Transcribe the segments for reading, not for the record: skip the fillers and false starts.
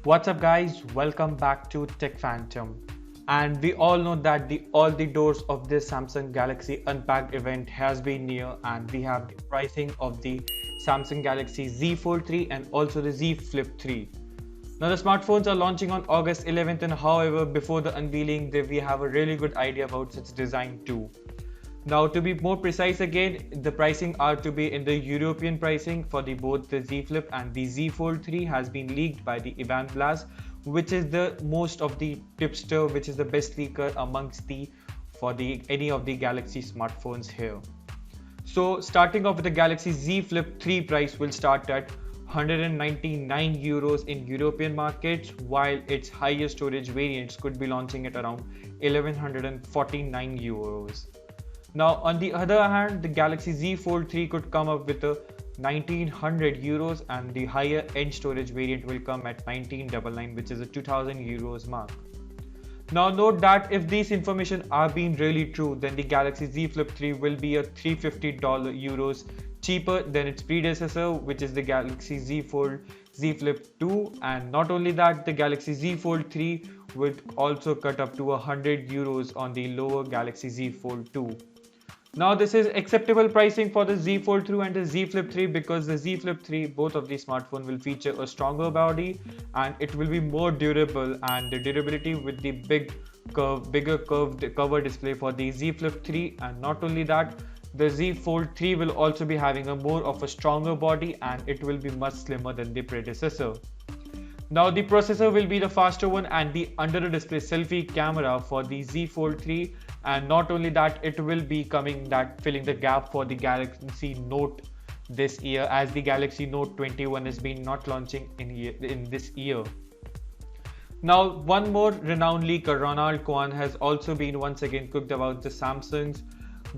What's up guys, welcome back to Tech Phantom. And we all know that all the doors of this Samsung Galaxy Unpacked event has been near, and we have the pricing of the Samsung Galaxy Z Fold 3 and also the Z Flip 3. Now the smartphones are launching on August 11th, and however before the unveiling we have a really good idea about its design too. Now to be more precise again, the pricing are to be in the European pricing for both the Z Flip and the Z Fold 3 has been leaked by the Ivan Blas, which is the most of the tipster, which is the best leaker amongst any of the Galaxy smartphones here. So starting off with the Galaxy Z Flip 3 price will start at 199 euros in European markets, while its higher storage variants could be launching at around 1149 euros. Now on the other hand, the Galaxy Z Fold 3 could come up with a 1900 euros, and the higher end storage variant will come at 1999, which is a 2000 euros mark. Now note that if these information are being really true, then the Galaxy Z Flip 3 will be a 350 euros cheaper than its predecessor, which is the Galaxy Z Fold Z Flip 2, and not only that, the Galaxy Z Fold 3 would also cut up to 100 euros on the lower Galaxy Z Fold 2. Now this is acceptable pricing for the Z Fold 3 and the Z Flip 3, because the Z Flip 3, both of these smartphones will feature a stronger body and it will be more durable, and the durability with the bigger curved cover display for the Z Flip 3. And not only that, the Z Fold 3 will also be having a more of a stronger body, and it will be much slimmer than the predecessor. Now the processor will be the faster one, and the under the display selfie camera for the Z Fold 3, and not only that, it will be filling the gap for the Galaxy Note this year, as the Galaxy Note 21 has been not launching in this year. Now one more renowned leaker, Ronald Cohen, has also been once again cooked about the Samsung's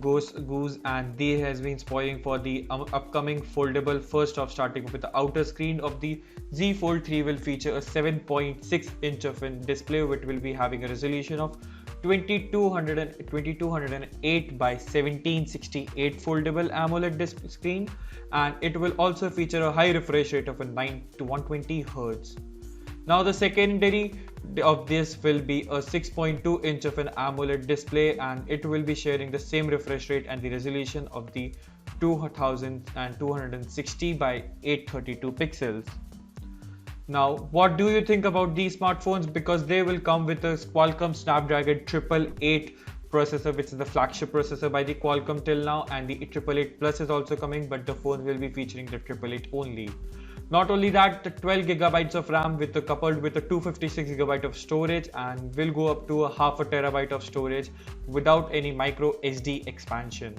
Goose, and they has been spoiling for the upcoming foldable. First off, starting with the outer screen of the Z Fold 3 will feature a 7.6 inch of a display, which will be having a resolution of 2208 by 1768 foldable AMOLED screen, and it will also feature a high refresh rate of a 9 to 120 Hz. Now the secondary of this will be a 6.2 inch of an AMOLED display, and it will be sharing the same refresh rate and the resolution of the 2260 by 832 pixels. Now what do you think about these smartphones? Because they will come with a Qualcomm Snapdragon 888 processor, which is the flagship processor by the Qualcomm till now, and the 888 Plus is also coming, but the phone will be featuring the 888 only. Not only that, the 12 GB of RAM coupled with a 256 GB of storage, and will go up to a half a terabyte of storage without any micro SD expansion.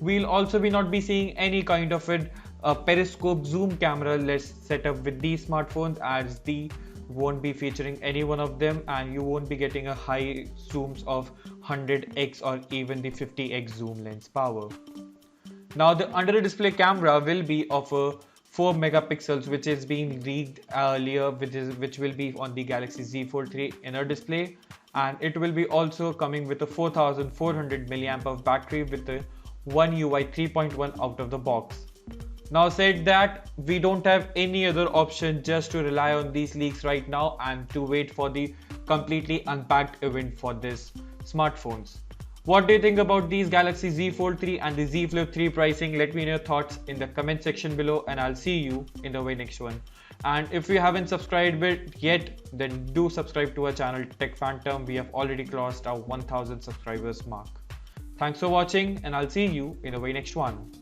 We'll also not be seeing any kind of a periscope zoom camera set up with these smartphones, as the won't be featuring any one of them, and you won't be getting a high zooms of 100x or even the 50x zoom lens power. Now the under display camera will be of a 4 megapixels, which is being leaked earlier, which will be on the Galaxy Z Fold 3 inner display, and it will be also coming with a 4400 mAh of battery with a One UI 3.1 out of the box. Now said that, we don't have any other option just to rely on these leaks right now and to wait for the completely unpacked event for this smartphones. What do you think about these Galaxy Z Fold 3 and the Z Flip 3 pricing? Let me know your thoughts in the comment section below, and I'll see you in the next one. And if you haven't subscribed yet, then do subscribe to our channel Tech Phantom. We have already crossed our 1000 subscribers mark. Thanks for watching, and I'll see you in the next one.